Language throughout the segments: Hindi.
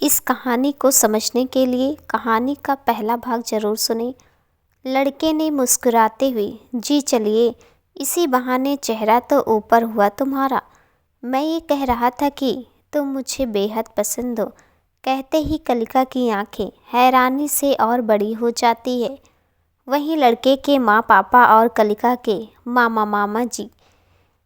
इस कहानी को समझने के लिए कहानी का पहला भाग जरूर सुनें। लड़के ने मुस्कुराते हुए, जी चलिए, इसी बहाने चेहरा तो ऊपर हुआ तुम्हारा। मैं ये कह रहा था कि तुम मुझे बेहद पसंद हो। कहते ही कलिका की आंखें हैरानी से और बड़ी हो जाती है। वहीं लड़के के माँ पापा और कलिका के मामा मामा जी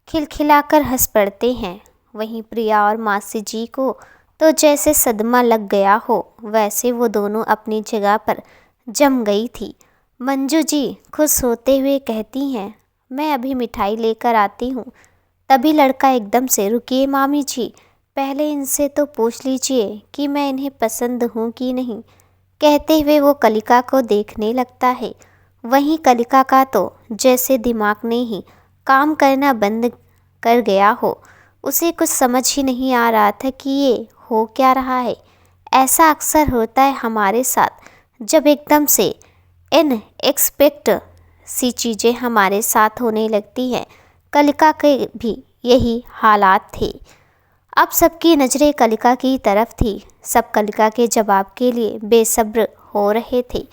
खिलखिलाकर हंस पड़ते हैं। वहीं प्रिया और मासी जी को तो जैसे सदमा लग गया हो, वैसे वो दोनों अपनी जगह पर जम गई थी। मंजू जी खुश होते हुए कहती हैं, मैं अभी मिठाई लेकर आती हूँ। तभी लड़का एकदम से, रुकिए मामी जी, पहले इनसे तो पूछ लीजिए कि मैं इन्हें पसंद हूँ कि नहीं। कहते हुए वो कलिका को देखने लगता है। वहीं कलिका का तो जैसे दिमाग ने ही काम करना बंद कर गया हो। उसे कुछ समझ ही नहीं आ रहा था कि ये हो क्या रहा है। ऐसा अक्सर होता है हमारे साथ, जब एकदम से अनएक्सपेक्ट सी चीज़ें हमारे साथ होने लगती हैं। कलिका के भी यही हालात थे। अब सबकी नज़रें कलिका की तरफ थी। सब कलिका के जवाब के लिए बेसब्र हो रहे थे।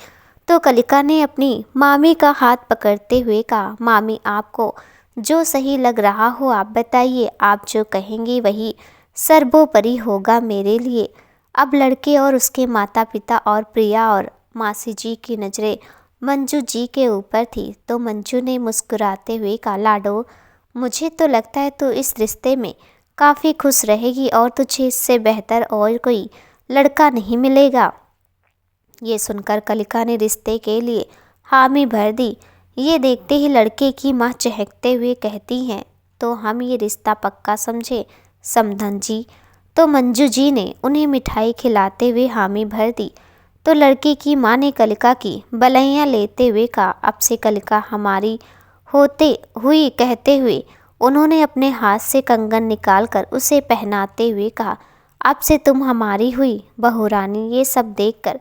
तो कलिका ने अपनी मामी का हाथ पकड़ते हुए कहा, मामी आपको जो सही लग रहा हो आप बताइए, आप जो कहेंगी वही सर्वोपरि होगा मेरे लिए। अब लड़के और उसके माता पिता और प्रिया और मासी जी की नज़रें मंजू जी के ऊपर थी। तो मंजू ने मुस्कुराते हुए कहा, लाडो, मुझे तो लगता है तू इस रिश्ते में काफ़ी खुश रहेगी और तुझे इससे बेहतर और कोई लड़का नहीं मिलेगा। ये सुनकर कलिका ने रिश्ते के लिए हामी भर दी। ये देखते ही लड़के की माँ चहकते हुए कहती हैं, तो हम ये रिश्ता पक्का समझे समधन जी। तो मंजू जी ने उन्हें मिठाई खिलाते हुए हामी भर दी। तो लड़के की माँ ने कलिका की बलैयाँ लेते हुए कहा, अब से कलिका हमारी होते हुई। कहते हुए उन्होंने अपने हाथ से कंगन निकालकर उसे पहनाते हुए कहा, अब से तुम हमारी हुई बहू रानी। ये सब देखकर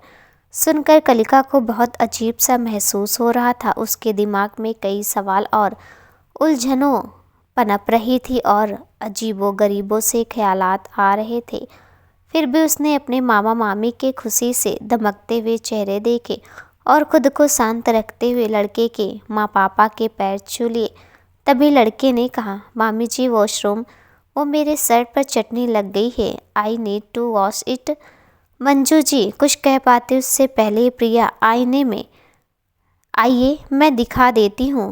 सुनकर कलिका को बहुत अजीब सा महसूस हो रहा था। उसके दिमाग में कई सवाल और उलझनों पनप रही थी और अजीबो गरीबों से ख्यालात आ रहे थे। फिर भी उसने अपने मामा मामी के खुशी से दमकते हुए चेहरे देखे और खुद को शांत रखते हुए लड़के के माँ पापा के पैर छू लिए। तभी लड़के ने कहा, मामी जी वॉशरूम, वो मेरे सर पर चटनी लग गई है, I need to wash it. Manju ji कुछ कह पाते उससे पहले प्रिया आईने में, आइए मैं दिखा देती हूँ,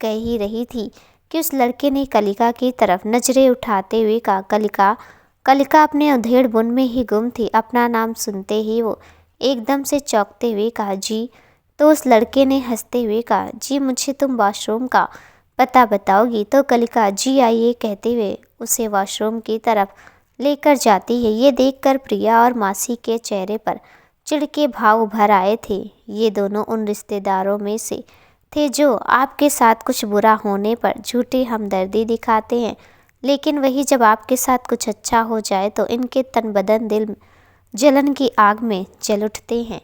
कह ही रही थी कि उस लड़के ने कलिका की तरफ नजरें उठाते हुए कहा, कलिका। कलिका अपने अधेड़ बुन में ही गुम थी। अपना नाम सुनते ही वो एकदम से चौंकते हुए कहा, जी। तो उस लड़के ने हंसते हुए कहा, जी मुझे तुम वॉशरूम का पता बताओगी। तो कलिका जी आइए कहते हुए उसे वॉशरूम की तरफ लेकर जाती है। ये देखकर प्रिया और मासी के चेहरे पर चिढ़ के भाव उभर आए थे। ये दोनों उन रिश्तेदारों में से थे जो आपके साथ कुछ बुरा होने पर झूठी हमदर्दी दिखाते हैं, लेकिन वही जब आपके साथ कुछ अच्छा हो जाए तो इनके तन बदन दिल जलन की आग में जल उठते हैं।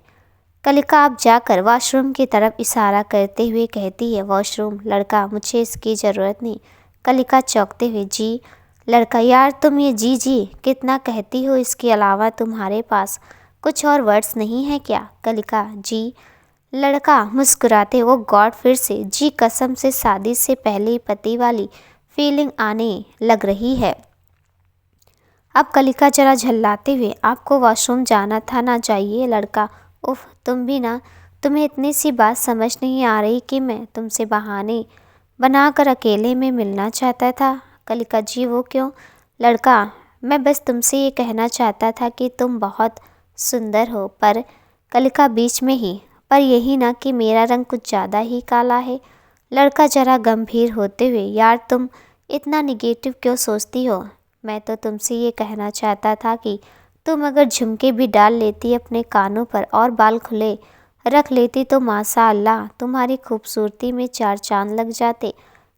कलिका आप जाकर वॉशरूम की तरफ इशारा करते हुए कहती है, वॉशरूम। लड़का, मुझे इसकी ज़रूरत नहीं। कलिका चौंकते हुए, जी। लड़का, यार तुम ये जी जी कितना कहती हो, इसके अलावा तुम्हारे पास कुछ और वर्ड्स नहीं है क्या? कलिका, जी। लड़का मुस्कुराते, वो गॉड, फिर से जी, कसम से शादी से पहले ही पति वाली फीलिंग आने लग रही है। अब कलिका जरा झल्लाते हुए, आपको वॉशरूम जाना था ना, जाइए। लड़का, उफ, तुम भी ना, तुम्हें इतनी सी बात समझ नहीं आ रही कि मैं तुमसे बहाने बनाकर अकेले में मिलना चाहता था। कलिका, जी वो क्यों? लड़का, मैं बस तुमसे ये कहना चाहता था कि तुम बहुत सुंदर हो। पर कलिका बीच में ही, पर यही ना कि मेरा रंग कुछ ज़्यादा ही काला है। लड़का जरा गंभीर होते हुए, यार तुम इतना निगेटिव क्यों सोचती हो? मैं तो तुमसे ये कहना चाहता था कि तुम अगर झुमके भी डाल लेती अपने कानों पर और बाल खुले रख लेती तो माशा अल्लाह तुम्हारी खूबसूरती में चार चांद लग जाते।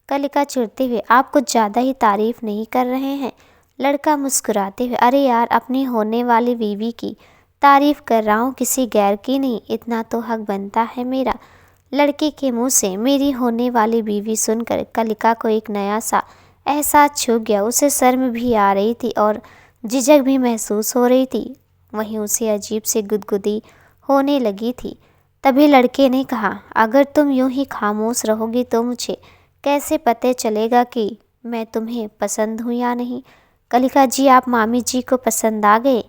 कलिका चिढ़ते हुए, आप कुछ ज़्यादा ही तारीफ नहीं कर रहे हैं? लड़का मुस्कुराते हुए, अरे यार, अपनी होने वाली बीवी की तारीफ कर रहा हूँ, किसी गैर की नहीं, इतना तो हक बनता है मेरा। लड़के के मुंह से मेरी होने वाली बीवी सुनकर कलिका को एक नया सा एहसास छू गया। उसे शर्म भी आ रही थी और झिझक भी महसूस हो रही थी। वहीं उसे अजीब सी गुदगुदी होने लगी थी। तभी लड़के ने कहा, अगर तुम यूं ही खामोश रहोगी तो मुझे कैसे पता चलेगा कि मैं तुम्हें पसंद हूँ या नहीं। कलिका जी, आप मामी जी को पसंद आ गए।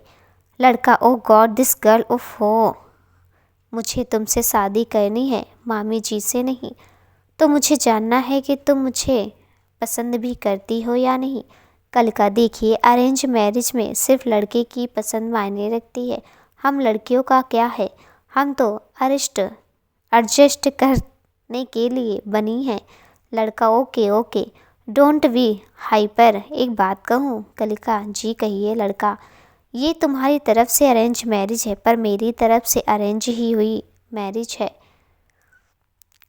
लड़का, ओह गॉड दिस गर्ल, उफ हो, मुझे तुमसे शादी करनी है, मामी जी से नहीं। तो मुझे जानना है कि तुम मुझे पसंद भी करती हो या नहीं। कलिका, देखिए अरेंज मैरिज में सिर्फ लड़के की पसंद मायने रखती है, हम लड़कियों का क्या है, हम तो एडजस्ट करने के लिए बनी हैं। लड़का, okay okay don't be hyper, एक बात कहूँ। कलिका जी कहिए। लड़का, ये तुम्हारी तरफ से अरेंज मैरिज है पर मेरी तरफ से अरेंज ही हुई मैरिज है।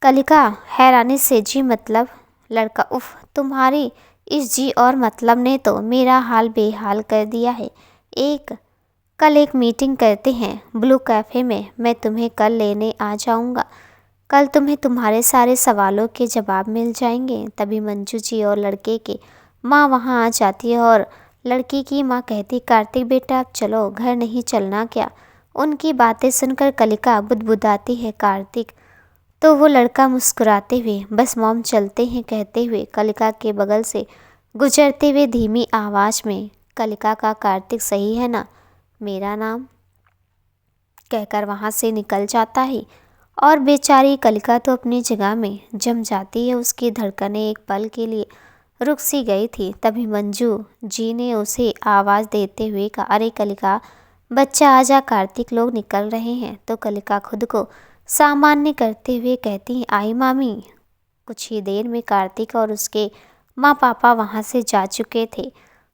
कलिका हैरानी से, जी मतलब? लड़का, उफ, तुम्हारी इस जी और मतलब ने तो मेरा हाल बेहाल कर दिया है। कल एक मीटिंग करते हैं ब्लू कैफ़े में, मैं तुम्हें कल लेने आ जाऊंगा। कल तुम्हें तुम्हारे सारे सवालों के जवाब मिल जाएंगे। तभी मंजू जी और लड़के के माँ वहाँ आ जाती है और लड़की की माँ कहती, कार्तिक बेटा अब चलो, घर नहीं चलना क्या? उनकी बातें सुनकर कलिका बुदबुदाती है, कार्तिक? तो वो लड़का मुस्कुराते हुए, बस मॉम चलते हैं कहते हुए कलिका के बगल से गुजरते हुए धीमी आवाज़ में, कलिका का कार्तिक सही है ना मेरा नाम, कहकर वहाँ से निकल जाता है। और बेचारी कलिका तो अपनी जगह में जम जाती है। उसकी धड़कनें एक पल के लिए रुक सी गई थी। तभी मंजू जी ने उसे आवाज़ देते हुए कहा, अरे कलिका बच्चा आजा, कार्तिक लोग निकल रहे हैं। तो कलिका खुद को सामान्य करते हुए कहती, आई मामी। कुछ ही देर में कार्तिक और उसके माँ पापा वहाँ से जा चुके थे।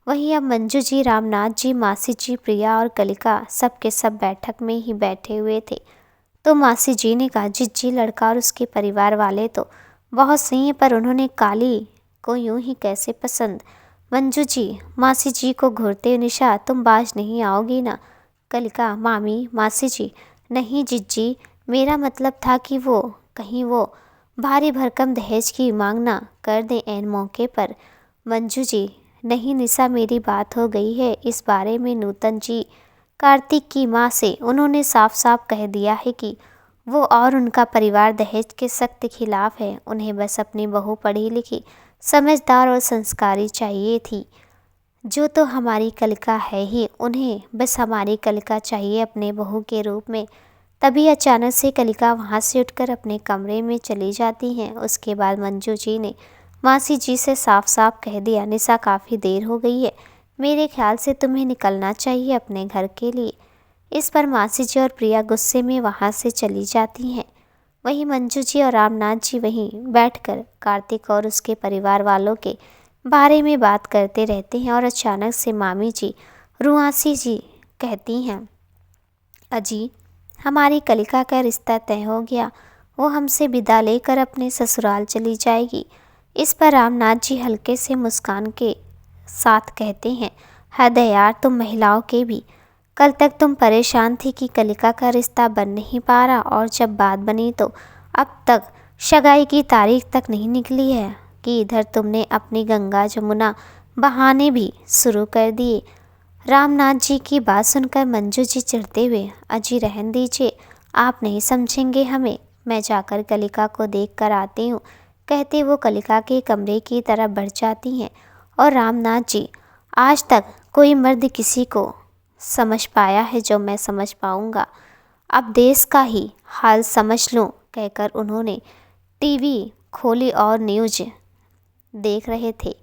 वहीं अब मंजू जी, रामनाथ जी, मासी जी, प्रिया और कलिका सब के सब बैठक में ही बैठे हुए थे। तो मासी जी ने कहा, जी लड़का और उसके परिवार वाले तो बहुत सही हैं, पर उन्होंने काली को यूं ही कैसे पसंद? मंजू जी मासी जी को घूरते, निशा तुम बाज नहीं आओगी ना? कलिका, मामी, मासी जी, नहीं जिज्जी, मेरा मतलब था कि कहीं वो भारी भरकम दहेज की मांग ना कर दें ऐन मौके पर। मंजू जी, नहीं निशा, मेरी बात हो गई है इस बारे में नूतन जी, कार्तिक की माँ से। उन्होंने साफ साफ कह दिया है कि वो और उनका परिवार दहेज के सख्त खिलाफ है। उन्हें बस अपनी बहू पढ़ी लिखी, समझदार और संस्कारी चाहिए थी, जो तो हमारी कलिका है ही। उन्हें बस हमारी कलिका चाहिए अपने बहू के रूप में। तभी अचानक से कलिका वहाँ से उठकर अपने कमरे में चली जाती हैं। उसके बाद मंजू जी ने मासी जी से साफ साफ कह दिया, निशा काफ़ी देर हो गई है, मेरे ख्याल से तुम्हें निकलना चाहिए अपने घर के लिए। इस पर मासी जी और प्रिया गुस्से में वहाँ से चली जाती हैं। वहीं मंजू जी और रामनाथ जी वहीं बैठकर कार्तिक और उसके परिवार वालों के बारे में बात करते रहते हैं। और अचानक से मामी जी, रुआसी जी कहती हैं, अजी हमारी कलिका का रिश्ता तय हो गया, वो हमसे विदा लेकर अपने ससुराल चली जाएगी। इस पर रामनाथ जी हल्के से मुस्कान के साथ कहते हैं, हद है यार तुम महिलाओं के भी। कल तक तुम परेशान थी कि कलिका का रिश्ता बन नहीं पा रहा, और जब बात बनी तो अब तक सगाई की तारीख तक नहीं निकली है कि इधर तुमने अपनी गंगा जमुना बहाने भी शुरू कर दिए। रामनाथ जी की बात सुनकर मंजू जी चिढ़ते हुए, अजी रहन दीजिए, आप नहीं समझेंगे हमें, मैं जाकर कलिका को देख कर आती हूँ, कहते वो कलिका के कमरे की तरफ बढ़ जाती हैं। और रामनाथ जी, आज तक कोई मर्द किसी को समझ पाया है जो मैं समझ पाऊँगा, अब देश का ही हाल समझ लूँ, कहकर उन्होंने टीवी खोली और न्यूज़ देख रहे थे।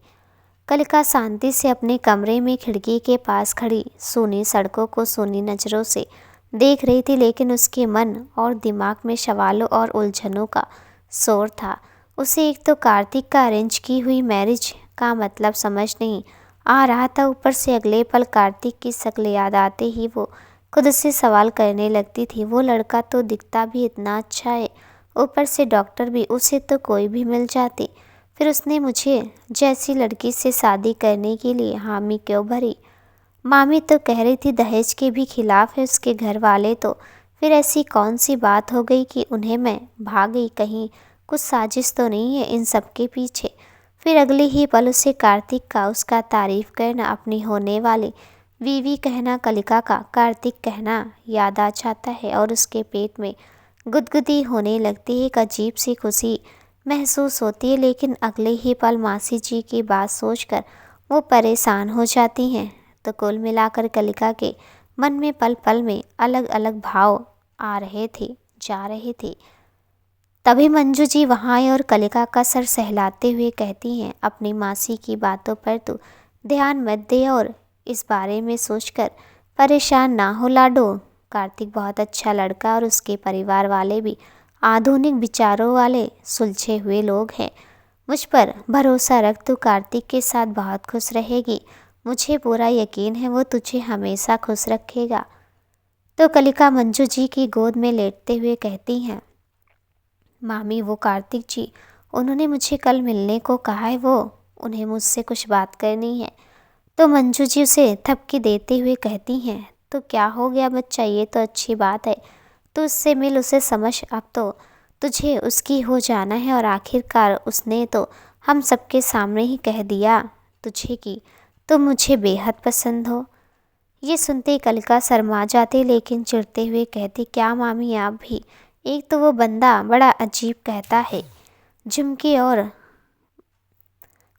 कलिका शांति से अपने कमरे में खिड़की के पास खड़ी सूनी सड़कों को सूनी नज़रों से देख रही थी, लेकिन उसके मन और दिमाग में सवालों और उलझनों का शोर था। उसे एक तो कार्तिक का अरेंज की हुई मैरिज का मतलब समझ नहीं आ रहा था, ऊपर से अगले पल कार्तिक की शक्ल याद आते ही वो खुद से सवाल करने लगती थी, वो लड़का तो दिखता भी इतना अच्छा है, ऊपर से डॉक्टर भी, उसे तो कोई भी मिल जाती, फिर उसने मुझे जैसी लड़की से शादी करने के लिए हामी क्यों भरी? मामी तो कह रही थी दहेज के भी खिलाफ है उसके घर वाले, तो फिर ऐसी कौन सी बात हो गई कि उन्हें मैं भाग गई? कहीं कुछ साजिश तो नहीं है इन सब के पीछे? फिर अगले ही पल उसे कार्तिक का उसका तारीफ करना, अपनी होने वाली वीवी कहना कलिका का कार्तिक कहना याद आ जाता है और उसके पेट में गुदगुदी होने लगती है। एक अजीब सी खुशी महसूस होती है, लेकिन अगले ही पल मासी जी की बात सोचकर वो परेशान हो जाती हैं। तो कुल मिलाकर कलिका के मन में पल पल में अलग अलग भाव आ रहे थे, जा रहे थे। तभी मंजू जी वहाँ आई और कलिका का सर सहलाते हुए कहती हैं, अपनी मासी की बातों पर तो ध्यान मत दे और इस बारे में सोचकर परेशान ना हो लाडो। कार्तिक बहुत अच्छा लड़का और उसके परिवार वाले भी आधुनिक विचारों वाले सुलझे हुए लोग हैं। मुझ पर भरोसा रख, तू कार्तिक के साथ बहुत खुश रहेगी। मुझे पूरा यकीन है वो तुझे हमेशा खुश रखेगा। तो कलिका मंजू जी की गोद में लेटते हुए कहती हैं, मामी वो कार्तिक जी, उन्होंने मुझे कल मिलने को कहा है, वो उन्हें मुझसे कुछ बात करनी है। तो मंजू जी उसे थपकी देते हुए कहती हैं, तो क्या हो गया बच्चा, ये तो अच्छी बात है, तो उससे मिल, उसे समझ। अब तो तुझे उसकी हो जाना है और आखिरकार उसने तो हम सबके सामने ही कह दिया तुझे कि तुम मुझे बेहद पसंद हो। ये सुनते ही कलिका शर्मा जाती, लेकिन चिढ़ते हुए कहती, क्या मामी आप भी, एक तो वो बंदा बड़ा अजीब कहता है झुमके और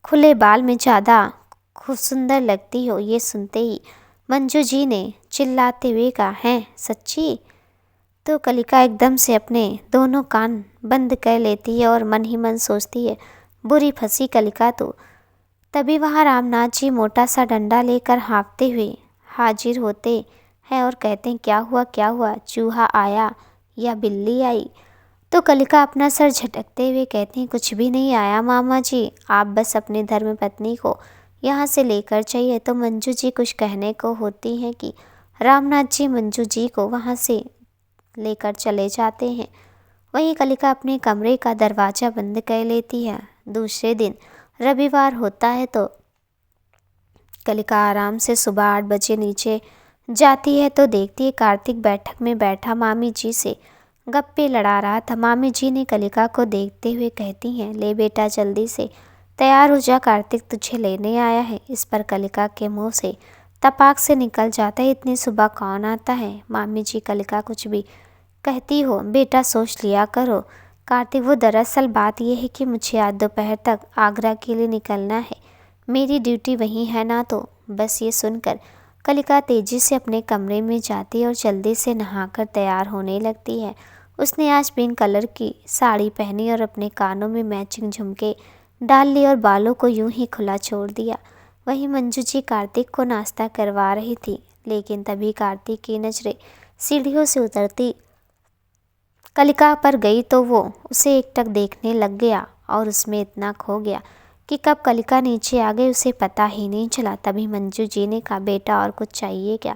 खुले बाल में ज़्यादा खूब सुंदर लगती हो। ये सुनते ही मंजू जी ने चिल्लाते हुए कहा, हैं सच्ची? तो कलिका एकदम से अपने दोनों कान बंद कर लेती है और मन ही मन सोचती है, बुरी फंसी कलिका तो। तभी वहाँ रामनाथ जी मोटा सा डंडा लेकर हाँफते हुए हाजिर होते हैं और कहते हैं, क्या हुआ क्या हुआ, चूहा आया या बिल्ली आई? तो कलिका अपना सर झटकते हुए कहती हैं, कुछ भी नहीं आया मामा जी, आप बस अपनी धर्मपत्नी को यहाँ से लेकर जाइए। तो मंजू जी कुछ कहने को होती हैं कि रामनाथ जी मंजू जी को वहाँ से लेकर चले जाते हैं। वहीं कलिका अपने कमरे का दरवाज़ा बंद कर लेती है। दूसरे दिन रविवार होता है तो कलिका आराम से सुबह 8 बजे नीचे जाती है तो देखती है कार्तिक बैठक में बैठा मामी जी से गप्पे लड़ा रहा था। मामी जी ने कलिका को देखते हुए कहती हैं, ले बेटा जल्दी से तैयार हो जा, कार्तिक तुझे लेने आया है। इस पर कलिका के मुंह से तपाक से निकल जाता है, इतनी सुबह कौन आता है? मामी जी कलिका कुछ भी कहती हो, बेटा सोच लिया करो कार्तिक, वो दरअसल बात यह है कि मुझे आज दोपहर तक आगरा के लिए निकलना है, मेरी ड्यूटी वहीं है ना। तो बस ये सुनकर कलिका तेजी से अपने कमरे में जाती है और जल्दी से नहाकर तैयार होने लगती है। उसने आज पिंक कलर की साड़ी पहनी और अपने कानों में मैचिंग झुमके डाल लिए और बालों को यूं ही खुला छोड़ दिया। वहीं मंजू जी कार्तिक को नाश्ता करवा रही थी, लेकिन तभी कार्तिक की नज़रें सीढ़ियों से उतरती कलिका पर गई तो वो उसे एकटक देखने लग गया और उसमें इतना खो गया कि कब कलिका नीचे आ गई उसे पता ही नहीं चला। तभी मंजू जी ने कहा, बेटा और कुछ चाहिए क्या?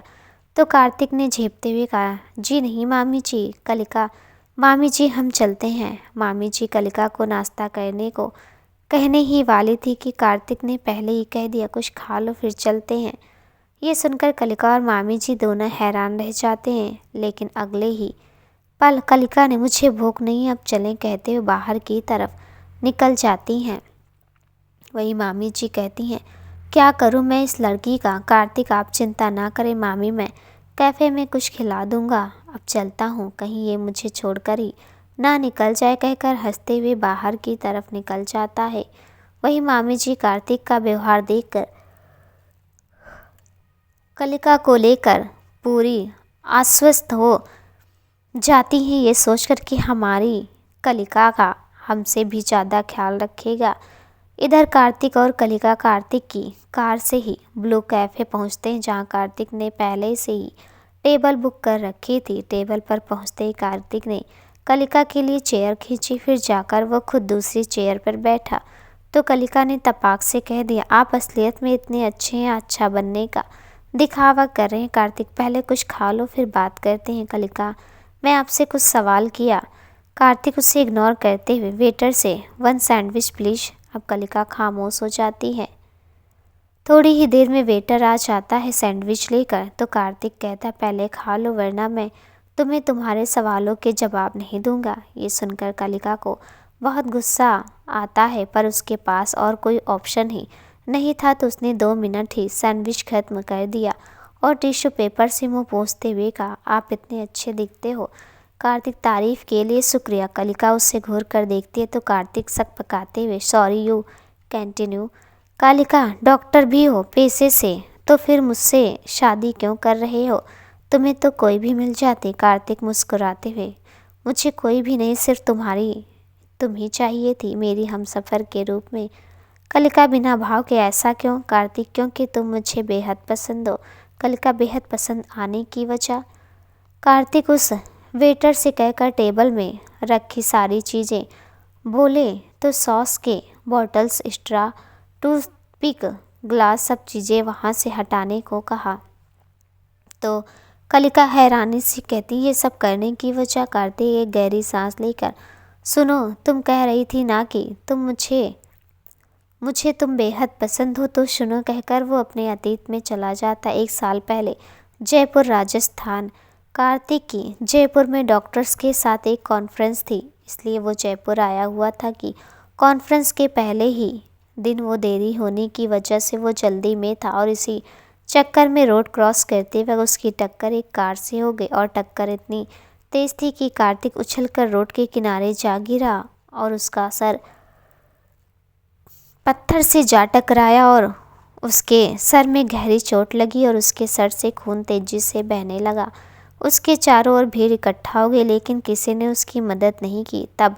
तो कार्तिक ने झेपते हुए कहा, जी नहीं मामी जी। कलिका, मामी जी हम चलते हैं। मामी जी कलिका को नाश्ता करने को कहने ही वाली थी कि कार्तिक ने पहले ही कह दिया, कुछ खा लो फिर चलते हैं। ये सुनकर कलिका और मामी जी दोनों हैरान रह जाते हैं, लेकिन अगले ही पल कलिका ने मुझे भूख नहीं अब चलें कहते हुए बाहर की तरफ निकल जाती हैं। वही मामी जी कहती हैं, क्या करूं मैं इस लड़की का? कार्तिक आप चिंता ना करें मामी, मैं कैफ़े में कुछ खिला दूंगा, अब चलता हूं, कहीं ये मुझे छोड़कर ही ना निकल जाए, कहकर हंसते हुए बाहर की तरफ निकल जाता है। वही मामी जी कार्तिक का व्यवहार देखकर कलिका को लेकर पूरी आश्वस्त हो जाती हैं, ये सोचकर कि हमारी कलिका का हमसे भी ज़्यादा ख्याल रखेगा। इधर कार्तिक और कलिका कार्तिक की कार से ही ब्लू कैफ़े पहुंचते हैं, जहां कार्तिक ने पहले से ही टेबल बुक कर रखी थी। टेबल पर पहुंचते ही कार्तिक ने कलिका के लिए चेयर खींची, फिर जाकर वो खुद दूसरी चेयर पर बैठा। तो कलिका ने तपाक से कह दिया, आप असलियत में इतने अच्छे हैं, अच्छा बनने का दिखावा कर रहे हैं। कार्तिक, पहले कुछ खा लो फिर बात करते हैं। कलिका, मैं आपसे कुछ सवाल किया। कार्तिक उसे इग्नोर करते हुए, वेटर से 1 सैंडविच प्लीज़। अब कलिका खामोश हो जाती है। थोड़ी ही देर में वेटर आ जाता है सैंडविच लेकर। तो कार्तिक कहता है, पहले खा लो वरना मैं तुम्हें तुम्हारे सवालों के जवाब नहीं दूंगा। ये सुनकर कलिका को बहुत गुस्सा आता है, पर उसके पास और कोई ऑप्शन ही नहीं था, तो उसने 2 मिनट ही सैंडविच खत्म कर दिया और टिश्यू पेपर से मुंह पोंछते हुए कहा, आप इतने अच्छे दिखते हो। कार्तिक, तारीफ के लिए शुक्रिया। कलिका उससे घूर कर देखती है तो कार्तिक सकपकाते हुए, sorry, you continue. Kalika, doctor भी हो पेशे से, तो फिर मुझसे शादी क्यों कर रहे हो? तुम्हें तो कोई भी मिल जाती। कार्तिक मुस्कुराते हुए, मुझे कोई भी नहीं, सिर्फ तुम ही चाहिए थी मेरी हमसफ़र के रूप में। कलिका बिना भाव के, ऐसा क्यों? कार्तिक, क्योंकि तुम मुझे बेहद पसंद हो। कलिका, बेहद पसंद आने की वजह? कार्तिक उस वेटर से कहकर टेबल में रखी सारी चीज़ें, बोले तो सॉस के बॉटल्स, स्ट्रा, टूथपिक, ग्लास, सब चीज़ें वहाँ से हटाने को कहा। तो कलिका हैरानी से कहती, ये सब करने की वजह? कार्तिक एक गहरी सांस लेकर, सुनो, तुम कह रही थी ना कि मुझे तुम बेहद पसंद हो, तो सुनो, कहकर वो अपने अतीत में चला जाता। 1 साल पहले, जयपुर, राजस्थान। कार्तिक की जयपुर में डॉक्टर्स के साथ एक कॉन्फ्रेंस थी, इसलिए वो जयपुर आया हुआ था कि कॉन्फ्रेंस के पहले ही दिन वो देरी होने की वजह से वो जल्दी में था और इसी चक्कर में रोड क्रॉस करते वक्त उसकी टक्कर एक कार से हो गई और टक्कर इतनी तेज थी कि कार्तिक उछलकर रोड के किनारे जा गिरा और उसका सर पत्थर से जा टकराया और उसके सर में गहरी चोट लगी और उसके सर से खून तेजी से बहने लगा। उसके चारों ओर भीड़ इकट्ठा हो गई, लेकिन किसी ने उसकी मदद नहीं की। तब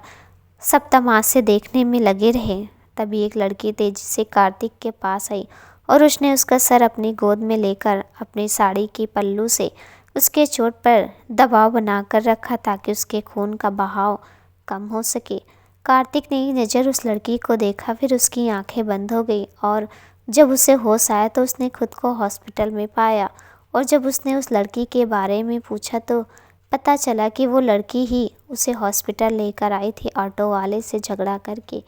सब तमाशे देखने में लगे रहे। तभी एक लड़की तेजी से कार्तिक के पास आई और उसने उसका सर अपनी गोद में लेकर अपनी साड़ी की पल्लू से उसके चोट पर दबाव बनाकर रखा ताकि उसके खून का बहाव कम हो सके। कार्तिक ने एक नज़र उस लड़की को देखा, फिर उसकी आंखें बंद हो गई और जब उसे होश आया तो उसने खुद को हॉस्पिटल में पाया। और जब उसने उस लड़की के बारे में पूछा तो पता चला कि वो लड़की ही उसे हॉस्पिटल लेकर आई थी, ऑटो वाले से झगड़ा करके।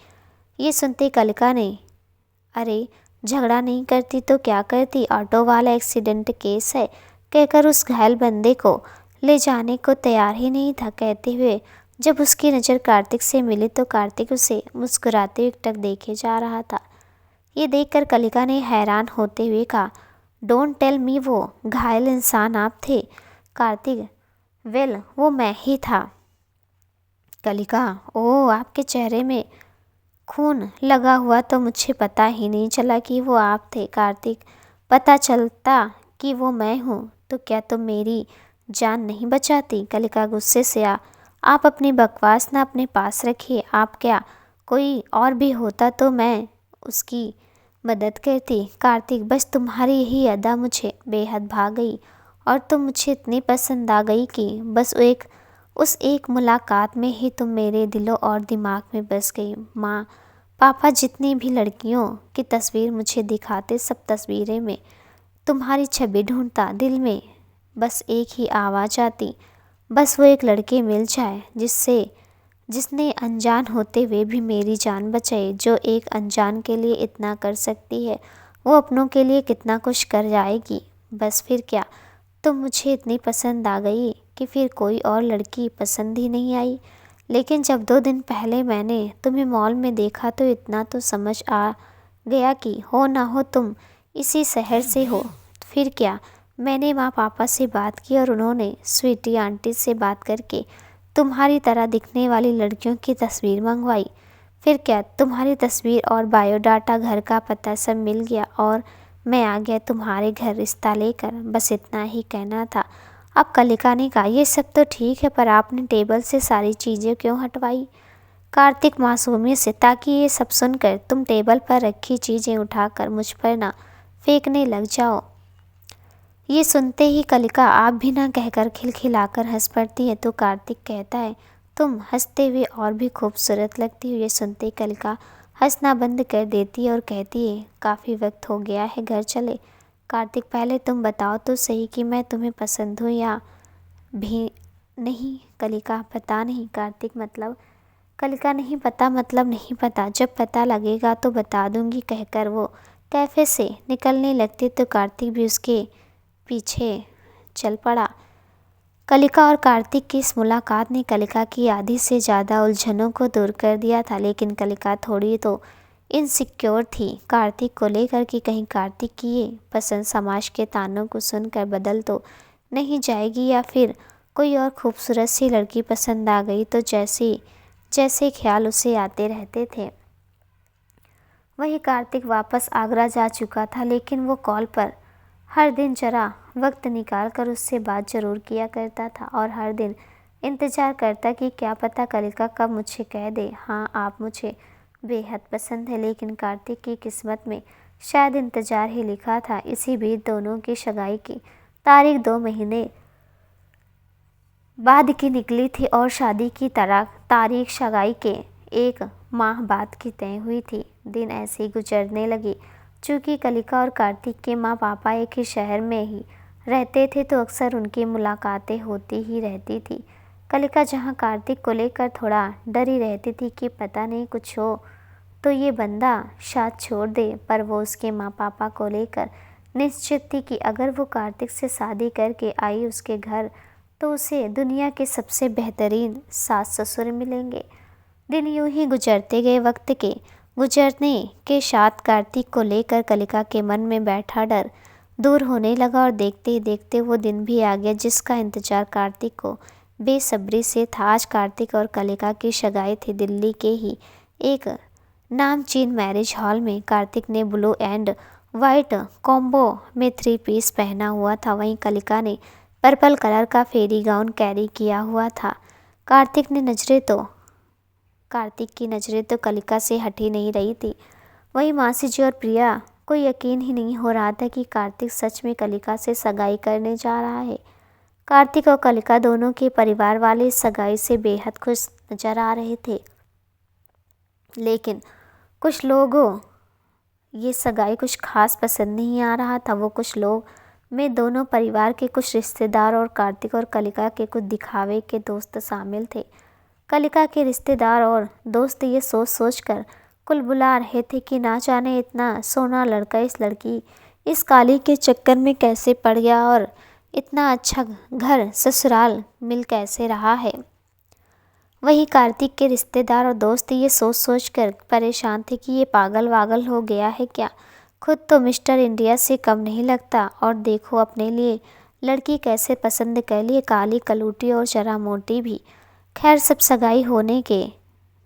ये सुनते कलिका ने, अरे झगड़ा नहीं करती तो क्या करती, ऑटो वाला एक्सीडेंट केस है, कहकर उस घायल बंदे को ले जाने को तैयार ही नहीं था। कहते हुए जब उसकी नज़र कार्तिक से मिली तो कार्तिक उसे मुस्कुराते हुए एकटक देखे जा रहा था। ये देखकर कलिका ने हैरान होते हुए कहा, डोंट टेल मी, वो घायल इंसान आप थे? कार्तिक, वेल, वो मैं ही था। कलिका, ओह, आपके चेहरे में खून लगा हुआ तो मुझे पता ही नहीं चला कि वो आप थे। कार्तिक, पता चलता कि वो मैं हूँ तो क्या तुम मेरी जान नहीं बचाती? कलिका गुस्से से, आप अपनी बकवास ना अपने पास रखिए। आप क्या, कोई और भी होता तो मैं उसकी मदद करती। कार्तिक, बस तुम्हारी यही अदा मुझे बेहद भा गई और तुम मुझे इतनी पसंद आ गई कि बस उस एक मुलाकात में ही तुम मेरे दिलों और दिमाग में बस गई। माँ पापा जितनी भी लड़कियों की तस्वीर मुझे दिखाते, सब तस्वीरें में तुम्हारी छवि ढूंढता। दिल में बस एक ही आवाज़ आती, बस वो एक लड़के मिल जाए जिसने अनजान होते हुए भी मेरी जान बचाई। जो एक अनजान के लिए इतना कर सकती है, वो अपनों के लिए कितना कुछ कर जाएगी। बस फिर क्या, तुम मुझे इतनी पसंद आ गई कि फिर कोई और लड़की पसंद ही नहीं आई। लेकिन जब 2 दिन पहले मैंने तुम्हें मॉल में देखा तो इतना तो समझ आ गया कि हो ना हो तुम इसी शहर से हो। फिर क्या, मैंने माँ पापा से बात की और उन्होंने स्वीटी आंटी से बात करके तुम्हारी तरह दिखने वाली लड़कियों की तस्वीर मंगवाई। फिर क्या, तुम्हारी तस्वीर और बायोडाटा, घर का पता सब मिल गया और मैं आ गया तुम्हारे घर रिश्ता लेकर। बस इतना ही कहना था। अब कलिका ने कहा, ये सब तो ठीक है, पर आपने टेबल से सारी चीज़ें क्यों हटवाई? कार्तिक मासूमियत से, ताकि ये सब सुनकर तुम टेबल पर रखी चीज़ें उठाकर मुझ पर ना फेंकने लग जाओ। ये सुनते ही कलिका आप भी ना कहकर खिलखिलाकर हंस पड़ती है तो कार्तिक कहता है, तुम हंसते हुए और भी खूबसूरत लगती हो। ये सुनते कलिका हंसना बंद कर देती है और कहती है, काफ़ी वक्त हो गया है, घर चले। कार्तिक, पहले तुम बताओ तो सही कि मैं तुम्हें पसंद हूँ या भी नहीं? कलिका, पता नहीं। कार्तिक, मतलब? कलिका, नहीं पता मतलब नहीं पता, जब पता लगेगा तो बता दूंगी, कहकर वो कैफ़े से निकलने लगती तो कार्तिक भी उसके पीछे चल पड़ा। कलिका और कार्तिक की इस मुलाकात ने कलिका की आधी से ज़्यादा उलझनों को दूर कर दिया था, लेकिन कलिका थोड़ी तो इनसिक्योर थी कार्तिक को लेकर कि कहीं कार्तिक की ये पसंद समाज के तानों को सुनकर बदल तो नहीं जाएगी, या फिर कोई और खूबसूरत सी लड़की पसंद आ गई तो जैसे जैसे ख्याल उसे आते रहते थे। वही कार्तिक वापस आगरा जा चुका था, लेकिन वो कॉल पर हर दिन जरा वक्त निकाल कर उससे बात जरूर किया करता था और हर दिन इंतज़ार करता कि क्या पता कलिका कब मुझे कह दे, हाँ आप मुझे बेहद पसंद है। लेकिन कार्तिक की किस्मत में शायद इंतज़ार ही लिखा था। इसी बीच दोनों की सगाई की तारीख 2 महीने बाद की निकली थी और शादी की तारीख सगाई के 1 माह बाद की तय हुई थी। दिन ऐसे ही गुजरने लगे। चूँकि कलिका और कार्तिक के माँ पापा एक ही शहर में ही रहते थे तो अक्सर उनकी मुलाकातें होती ही रहती थी। कलिका जहाँ कार्तिक को लेकर थोड़ा डरी रहती थी कि पता नहीं कुछ हो तो ये बंदा साथ छोड़ दे, पर वो उसके माँ पापा को लेकर निश्चित थी कि अगर वो कार्तिक से शादी करके आई उसके घर तो उसे दुनिया के सबसे बेहतरीन सास ससुर मिलेंगे। दिन यूं ही गुजरते गए। वक्त के गुजरने के साथ कार्तिक को लेकर कलिका के मन में बैठा डर दूर होने लगा और देखते ही देखते वो दिन भी आ गया जिसका इंतजार कार्तिक को बेसब्री से था। आज कार्तिक और कलिका की सगाई थी दिल्ली के ही एक नामचीन मैरिज हॉल में। कार्तिक ने ब्लू एंड वाइट कॉम्बो में 3 पीस पहना हुआ था, वहीं कलिका ने पर्पल कलर का फेरी गाउन कैरी किया हुआ था। कार्तिक की नज़रें तो कलिका से हटी नहीं रही थी। वहीं मासी जी और प्रिया को यकीन ही नहीं हो रहा था कि कार्तिक सच में कलिका से सगाई करने जा रहा है। कार्तिक और कलिका दोनों के परिवार वाले इस सगाई से बेहद खुश नजर आ रहे थे, लेकिन कुछ लोगों ये सगाई कुछ खास पसंद नहीं आ रहा था। वो कुछ लोग में दोनों परिवार के कुछ रिश्तेदार और कार्तिक और कलिका के कुछ दिखावे के दोस्त शामिल थे। कलिका के रिश्तेदार और दोस्त ये सोच सोच कर कुल बुला रहे थे कि ना जाने इतना सोना लड़का इस लड़की इस काली के चक्कर में कैसे पड़ गया और इतना अच्छा घर ससुराल मिल कैसे रहा है। वही कार्तिक के रिश्तेदार और दोस्त ये सोच सोच कर परेशान थे कि ये पागल वागल हो गया है क्या, खुद तो मिस्टर इंडिया से कम नहीं लगता और देखो अपने लिए लड़की कैसे पसंद कर लिए, काली कलूटी और जरा मोटी भी। खैर सब सगाई होने के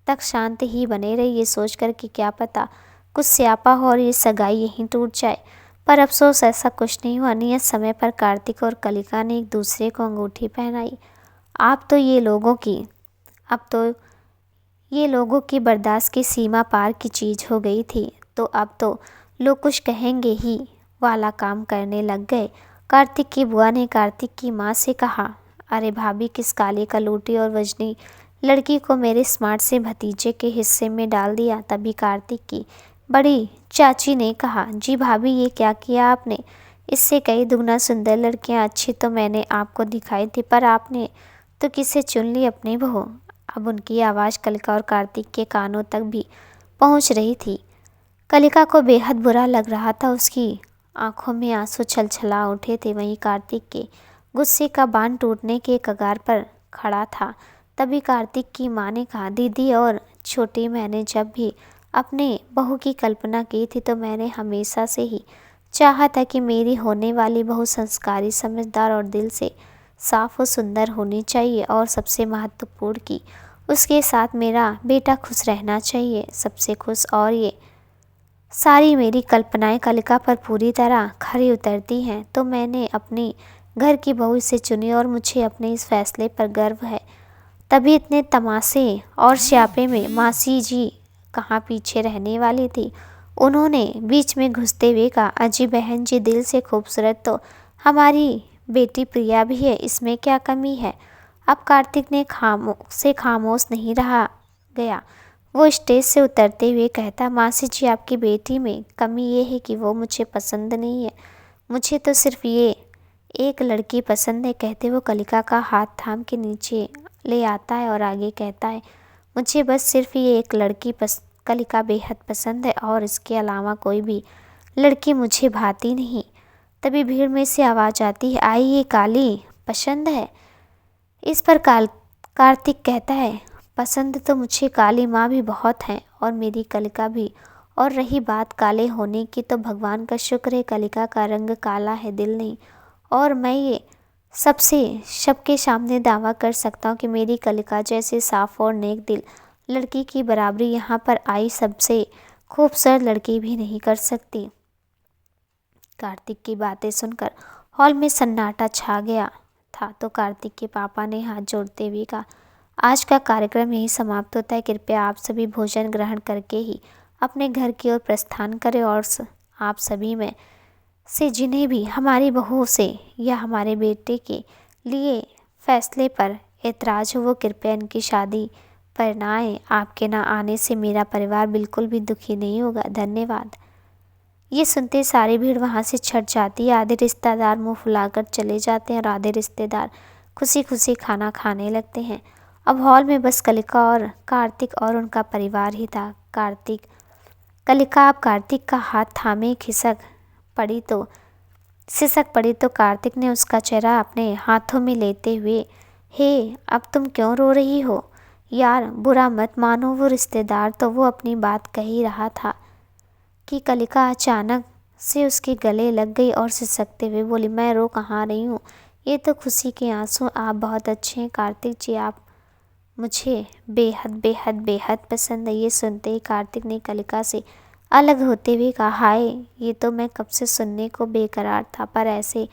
तक शांत ही बने रही, ये सोचकर कि क्या पता कुछ स्यापा हो और ये सगाई यहीं टूट जाए। पर अफसोस ऐसा कुछ नहीं हुआ। नियत समय पर कार्तिक और कलिका ने एक दूसरे को अंगूठी पहनाई। अब तो ये लोगों की बर्दाश्त की सीमा पार की चीज़ हो गई थी, तो अब तो लोग कुछ कहेंगे ही वाला काम करने लग गए। कार्तिक की बुआ ने कार्तिक की माँ से कहा, अरे भाभी किस काली कलूटी और वजनी लड़की को मेरे स्मार्ट से भतीजे के हिस्से में डाल दिया। तभी कार्तिक की बड़ी चाची ने कहा, जी भाभी ये क्या किया आपने, इससे कई दुगना सुंदर लड़कियां अच्छी तो मैंने आपको दिखाई थी, पर आपने तो किसे चुन ली अपनी बहू। अब उनकी आवाज़ कलिका और कार्तिक के कानों तक भी पहुंच रही थी। कलिका को बेहद बुरा लग रहा था, उसकी आंखों में आंसू छलछला उठे थे। वहीं कार्तिक के गुस्से का बांध टूटने के कगार पर खड़ा था। तभी कार्तिक की माँ ने कहा, दीदी और छोटी मैंने जब भी अपने बहू की कल्पना की थी तो मैंने हमेशा से ही चाहा था कि मेरी होने वाली बहू संस्कारी, समझदार और दिल से साफ और सुंदर होनी चाहिए, और सबसे महत्वपूर्ण कि उसके साथ मेरा बेटा खुश रहना चाहिए, सबसे खुश। और ये सारी मेरी कल्पनाएं कलिका पर पूरी तरह खरी उतरती हैं, तो मैंने अपनी घर की बहू से चुनी और मुझे अपने इस फैसले पर गर्व है। तभी इतने तमाशे और स्यापे में मासी जी कहाँ पीछे रहने वाली थी। उन्होंने बीच में घुसते हुए कहा, अजी बहन जी दिल से खूबसूरत तो हमारी बेटी प्रिया भी है, इसमें क्या कमी है। अब कार्तिक ने खामोश नहीं रहा गया। वो स्टेज से उतरते हुए कहता, मासी जी आपकी बेटी में कमी ये है कि वो मुझे पसंद नहीं है, मुझे तो सिर्फ ये एक लड़की पसंद है। कहते वो कलिका का हाथ थाम के नीचे ले आता है और आगे कहता है, मुझे बस सिर्फ ये एक लड़की कलिका बेहद पसंद है और इसके अलावा कोई भी लड़की मुझे भाती नहीं। तभी भीड़ में से आवाज़ आती है, आई ये काली पसंद है। इस पर कार्तिक कहता है, पसंद तो मुझे काली माँ भी बहुत हैं और मेरी कलिका भी, और रही बात काले होने की, तो भगवान का शुक्र है कलिका का रंग काला है, दिल नहीं। और मैं ये सबके सामने दावा कर सकता हूँ कि मेरी कलिका जैसे साफ और नेक दिल लड़की की बराबरी यहाँ पर आई सबसे खूबसूरत लड़की भी नहीं कर सकती। कार्तिक की बातें सुनकर हॉल में सन्नाटा छा गया था, तो कार्तिक के पापा ने हाथ जोड़ते हुए कहा, आज का कार्यक्रम यही समाप्त होता है। कृपया आप सभी भोजन ग्रहण करके ही अपने घर की ओर प्रस्थान करें, और आप सभी में से जिन्हें भी हमारी बहू से या हमारे बेटे के लिए फैसले पर एतराज़ हो, वो कृपया इनकी शादी पर ना आए। आपके ना आने से मेरा परिवार बिल्कुल भी दुखी नहीं होगा। धन्यवाद। ये सुनते सारी भीड़ वहाँ से छट जाती है। आधे रिश्तेदार मुंह फुलाकर चले जाते हैं और आधे रिश्तेदार खुशी खुशी खाना खाने लगते हैं। अब हॉल में बस कलिका और कार्तिक और उनका परिवार ही था। कलिका अब कार्तिक का हाथ थामे सिसक पड़ी तो कार्तिक ने उसका चेहरा अपने हाथों में लेते हुए, हे अब तुम क्यों रो रही हो? यार बुरा मत मानो, वो रिश्तेदार तो वो अपनी बात कह ही रहा था कि कलिका अचानक से उसके गले लग गई और सिसकते हुए बोली, मैं रो कहाँ रही हूँ, ये तो खुशी के आंसू। आप बहुत अच्छे हैं कार्तिक जी, आप मुझे बेहद बेहद बेहद पसंद है। ये सुनते ही कार्तिक ने कलिका से अलग होते हुए कहा, हाय ये तो मैं कब से सुनने को बेकरार था, पर ऐसे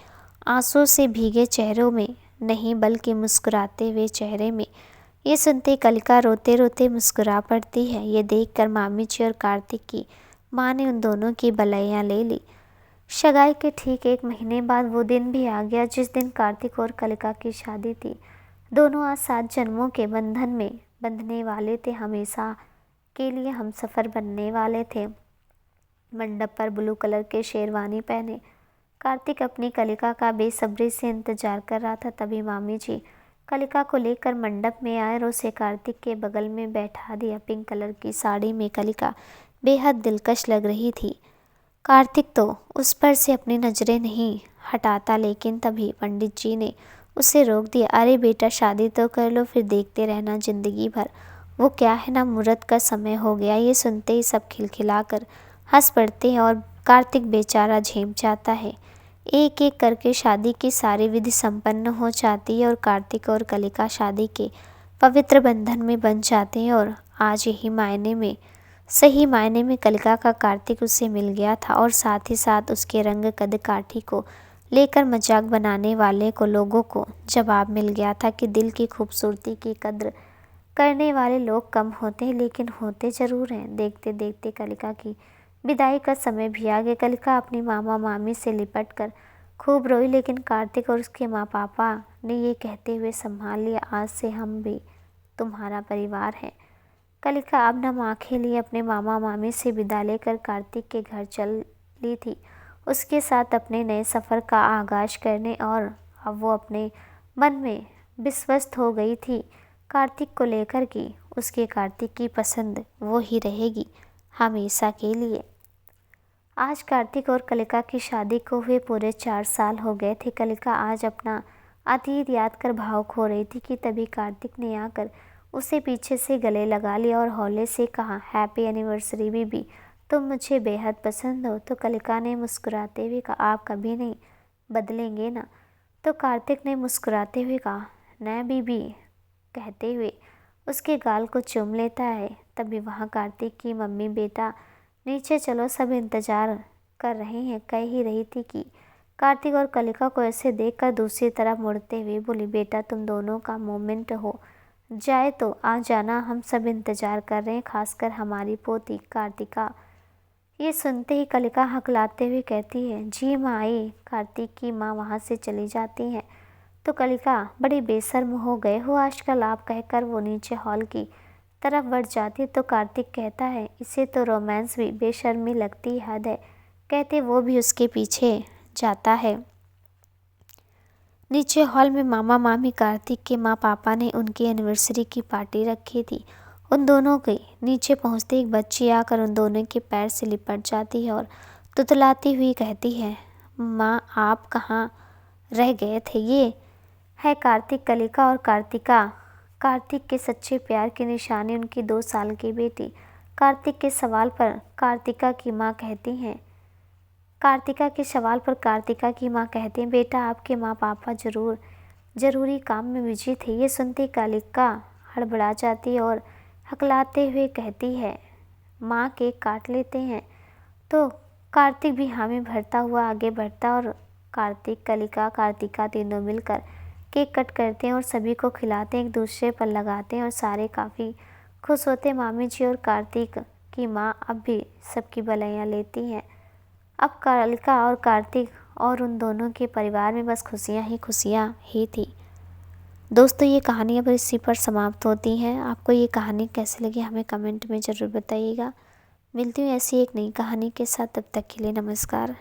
आंसू से भीगे चेहरों में नहीं, बल्कि मुस्कुराते हुए चेहरे में। ये सुनते कलिका रोते रोते मुस्कुरा पड़ती है। ये देखकर मामी जी और कार्तिक की माँ ने उन दोनों की बलैया ले ली। सगाई के ठीक 1 महीने बाद वो दिन भी आ गया जिस दिन कार्तिक और कलिका की शादी थी। दोनों आज 7 जन्मों के बंधन में बंधने वाले थे, हमेशा के लिए हम सफ़र बनने वाले थे। मंडप पर ब्लू कलर के शेरवानी पहने कार्तिक अपनी कलिका का बेसब्री से इंतजार कर रहा था। तभी मामी जी कलिका को लेकर मंडप में आए और उसे कार्तिक के बगल में बैठा दिया। पिंक कलर की साड़ी में कलिका बेहद दिलकश लग रही थी। कार्तिक तो उस पर से अपनी नज़रें नहीं हटाता, लेकिन तभी पंडित जी ने उसे रोक दिया। अरे बेटा, शादी तो कर लो, फिर देखते रहना ज़िंदगी भर। वो क्या है ना, मुहूर्त का समय हो गया। ये सुनते ही सब खिलखिलाकर हंस पड़ते हैं और कार्तिक बेचारा झेम जाता है। एक एक करके शादी की सारी विधि संपन्न हो जाती है और कार्तिक और कलिका शादी के पवित्र बंधन में बंध जाते हैं। और आज सही मायने में कलिका का कार्तिक उसे मिल गया था, और साथ ही साथ उसके रंग कद काठी को लेकर मजाक बनाने वाले को लोगों को जवाब मिल गया था कि दिल की खूबसूरती की कद्र करने वाले लोग कम होते हैं, लेकिन होते ज़रूर हैं। देखते देखते कलिका की विदाई का समय भी आ गया। कलिका अपनी मामा मामी से लिपट कर खूब रोई, लेकिन कार्तिक और उसके माँ पापा ने ये कहते हुए संभाल लिया, आज से हम भी तुम्हारा परिवार हैं। कलिका अब नम आंखें लिए अपने मामा मामी से विदा लेकर कार्तिक के घर चल ली थी, उसके साथ अपने नए सफ़र का आगाज़ करने। और अब वो अपने मन में विश्वस्त हो गई थी कार्तिक को लेकर कि उसके कार्तिक की पसंद वो ही रहेगी हमेशा के लिए। आज कार्तिक और कलिका की शादी को हुए पूरे 4 साल हो गए थे। कलिका आज अपना अतीत याद कर भावुक हो रही थी कि तभी कार्तिक ने आकर उसे पीछे से गले लगा लिया और हौले से कहा, हैप्पी एनिवर्सरी बीबी, तुम मुझे बेहद पसंद हो। तो कलिका ने मुस्कुराते हुए कहा, आप कभी नहीं बदलेंगे ना? तो कार्तिक ने मुस्कुराते हुए कहा, न बीबी, कहते हुए उसके गाल को चूम लेता है। तभी वहाँ कार्तिक की मम्मी, बेटा नीचे चलो, सब इंतज़ार कर रहे हैं, कह ही रही थी कि कार्तिक और कलिका को ऐसे देखकर दूसरी तरफ मुड़ते हुए बोली, बेटा तुम दोनों का मोमेंट हो जाए तो आ जाना, हम सब इंतज़ार कर रहे हैं, खासकर हमारी पोती कार्तिका। ये सुनते ही कलिका हकलाते हुए कहती है, जी माँ आई। कार्तिक की माँ वहाँ से चली जाती हैं। तो कलिका, बड़ी बेशर्म हो गए हो आजकल आप, कहकर वो नीचे हॉल की तरफ बढ़ जाती। तो कार्तिक कहता है, इसे तो रोमांस भी बेशर्मी लगती, हद है, कहते वो भी उसके पीछे जाता है। नीचे हॉल में मामा मामी कार्तिक के माँ पापा ने उनकी एनिवर्सरी की पार्टी रखी थी। उन दोनों के नीचे पहुँचते एक बच्ची आकर उन दोनों के पैर से लिपट जाती है और तुतलाती हुई कहती है, माँ आप कहाँ रह गए थे? ये है कार्तिक, कलिका और कार्तिका। कार्तिक के सच्चे प्यार की निशानी उनकी 2 साल की बेटी कार्तिक के सवाल पर कार्तिका की माँ कहती हैं कार्तिका के सवाल पर कार्तिका की माँ कहती हैं, बेटा आपके माँ पापा जरूरी काम में बिजी थे। ये सुनते कालिका हड़बड़ा जाती है और हकलाते हुए कहती है, माँ केक काट लेते हैं। तो कार्तिक भी हामी भरता हुआ आगे बढ़ता और कार्तिक, कलिका, कार्तिका तीनों मिलकर केक कट करते हैं और सभी को खिलाते हैं, एक दूसरे पर लगाते हैं और सारे काफ़ी खुश होते हैं। मामी जी और कार्तिक की माँ अब भी सबकी भलाइयाँ लेती हैं। अब कलिका और कार्तिक और उन दोनों के परिवार में बस खुशियाँ ही थी। दोस्तों, ये कहानी अब इसी पर समाप्त होती है। आपको ये कहानी कैसी लगी हमें कमेंट में ज़रूर बताइएगा। मिलती हूँ ऐसी एक नई कहानी के साथ, तब तक के लिए नमस्कार।